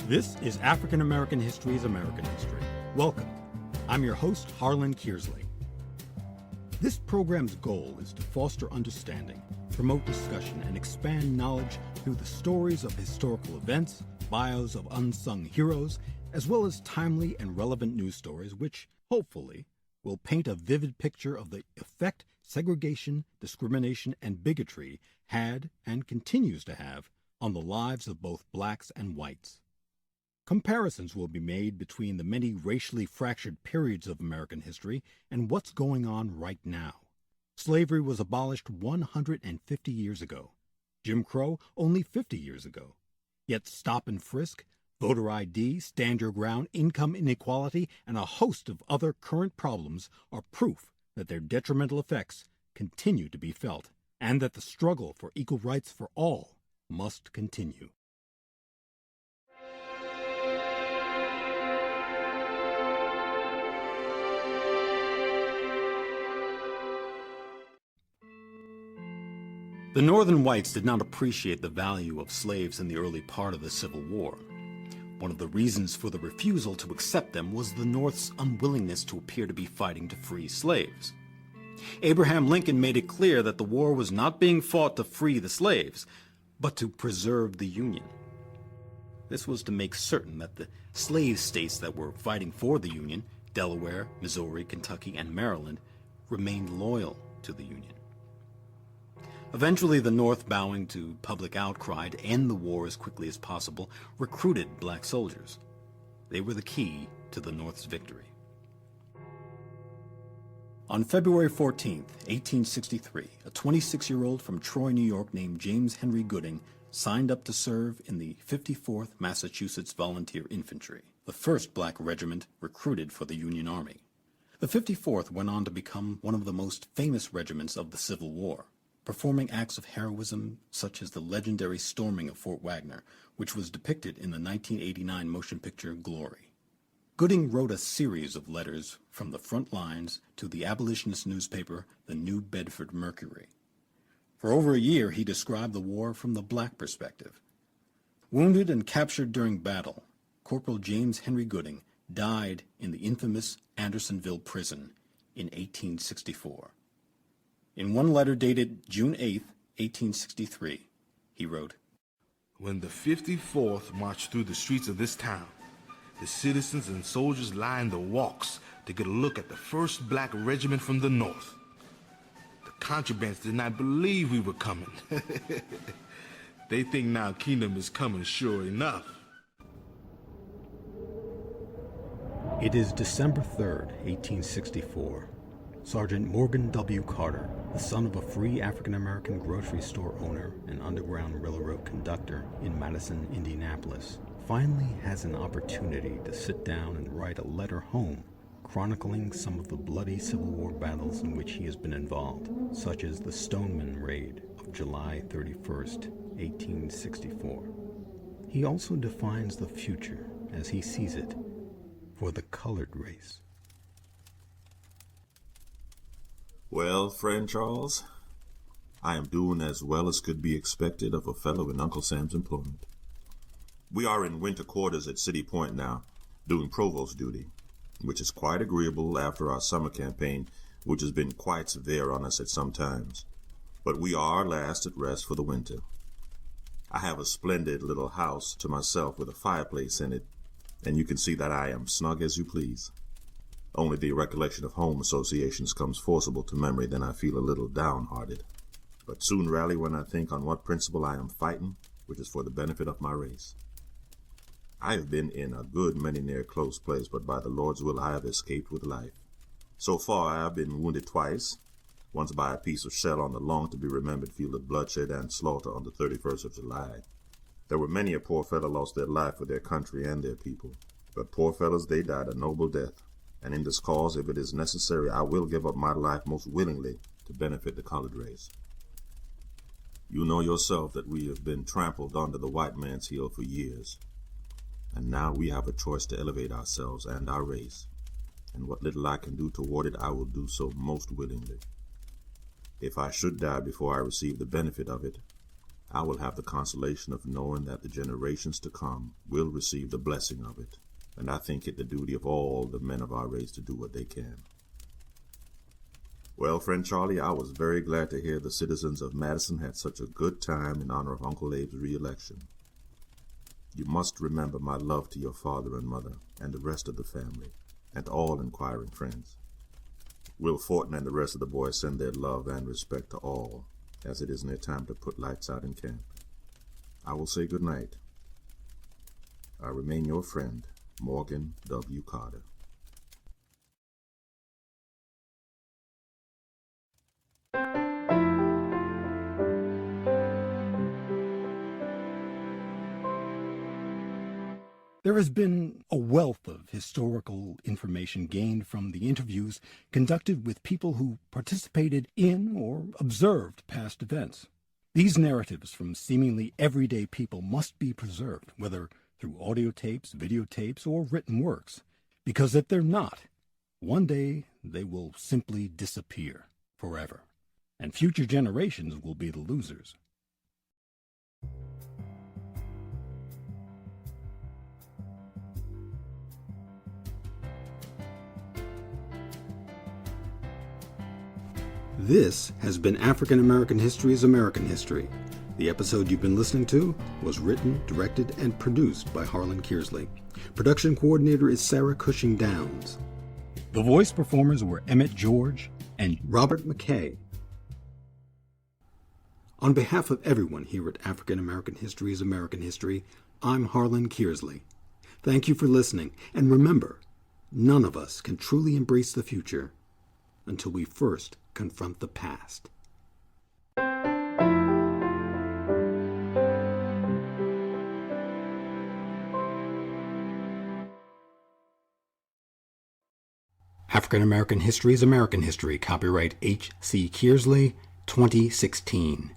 This is African American History's American History. Welcome. I'm your host, Harlan Kearsley. This program's goal is to foster understanding, promote discussion, and expand knowledge through the stories of historical events, bios of unsung heroes, as well as timely and relevant news stories which, hopefully, will paint a vivid picture of the effect segregation, discrimination, and bigotry had and continues to have on the lives of both blacks and whites. Comparisons will be made between the many racially fractured periods of American history and what's going on right now. Slavery was abolished 150 years ago. Jim Crow only 50 years ago. Yet stop and frisk, voter ID, stand your ground, income inequality, and a host of other current problems are proof that their detrimental effects continue to be felt, and that the struggle for equal rights for all must continue. The Northern whites did not appreciate the value of slaves in the early part of the Civil War. One of the reasons for the refusal to accept them was the North's unwillingness to appear to be fighting to free slaves. Abraham Lincoln made it clear that the war was not being fought to free the slaves, but to preserve the Union. This was to make certain that the slave states that were fighting for the Union, Delaware, Missouri, Kentucky, and Maryland, remained loyal to the Union. Eventually, the North, bowing to public outcry to end the war as quickly as possible, recruited black soldiers. They were the key to the North's victory. On February 14, 1863, a 26-year-old from Troy, New York named James Henry Gooding signed up to serve in the 54th Massachusetts Volunteer Infantry, the first black regiment recruited for the Union Army. The 54th went on to become one of the most famous regiments of the Civil War, performing acts of heroism such as the legendary storming of Fort Wagner, which was depicted in the 1989 motion picture Glory. Gooding wrote a series of letters from the front lines to the abolitionist newspaper, the New Bedford Mercury. For over a year, he described the war from the black perspective. Wounded and captured during battle, Corporal James Henry Gooding died in the infamous Andersonville prison in 1864. In one letter dated June 8, 1863, he wrote, "When the 54th marched through the streets of this town, the citizens and soldiers lined the walks to get a look at the first black regiment from the North. The contrabands did not believe we were coming. They think now kingdom is coming sure enough." It is December 3rd, 1864. Sergeant Morgan W. Carter, the son of a free African-American grocery store owner and Underground Railroad conductor in Madison, Indianapolis, finally has an opportunity to sit down and write a letter home chronicling some of the bloody Civil War battles in which he has been involved, such as the Stoneman Raid of July 31st, 1864. He also defines the future, as he sees it, for the colored race. Well, friend Charles, I am doing as well as could be expected of a fellow in Uncle Sam's employment. We are in winter quarters at City Point now, doing provost duty, which is quite agreeable after our summer campaign, which has been quite severe on us at some times. But we are last at rest for the winter. I have a splendid little house to myself with a fireplace in it, and you can see that I am snug as you please. Only the recollection of home associations comes forcible to memory, then I feel a little downhearted. But soon rally when I think on what principle I am fighting, which is for the benefit of my race. I have been in a good many near close place, but by the Lord's will I have escaped with life. So far I have been wounded twice, once by a piece of shell on the long-to-be-remembered field of bloodshed and slaughter on the 31st of July. There were many a poor fellow lost their life for their country and their people, but poor fellows, they died a noble death. And in this cause, if it is necessary, I will give up my life most willingly to benefit the colored race. You know yourself that we have been trampled under the white man's heel for years. And now we have a choice to elevate ourselves and our race. And what little I can do toward it, I will do so most willingly. If I should die before I receive the benefit of it, I will have the consolation of knowing that the generations to come will receive the blessing of it, and I think it the duty of all the men of our race to do what they can. Well, friend Charlie, I was very glad to hear the citizens of Madison had such a good time in honor of Uncle Abe's re-election. You must remember my love to your father and mother and the rest of the family, and all inquiring friends. Will Fortin and the rest of the boys send their love and respect to all, as it is near time to put lights out in camp. I will say good night. I remain your friend, Morgan W. Carter. There has been a wealth of historical information gained from the interviews conducted with people who participated in or observed past events. These narratives from seemingly everyday people must be preserved, whether through audio tapes, videotapes, or written works, because if they're not, one day they will simply disappear forever, and future generations will be the losers. This has been African American History is American History. The episode you've been listening to was written, directed, and produced by Harlan Kearsley. Production coordinator is Sarah Cushing Downs. The voice performers were Emmett George and Robert McKay. On behalf of everyone here at African American History is American History, I'm Harlan Kearsley. Thank you for listening, and remember, none of us can truly embrace the future until we first confront the past. African American History is American History. Copyright H.C. Kearsley, 2016.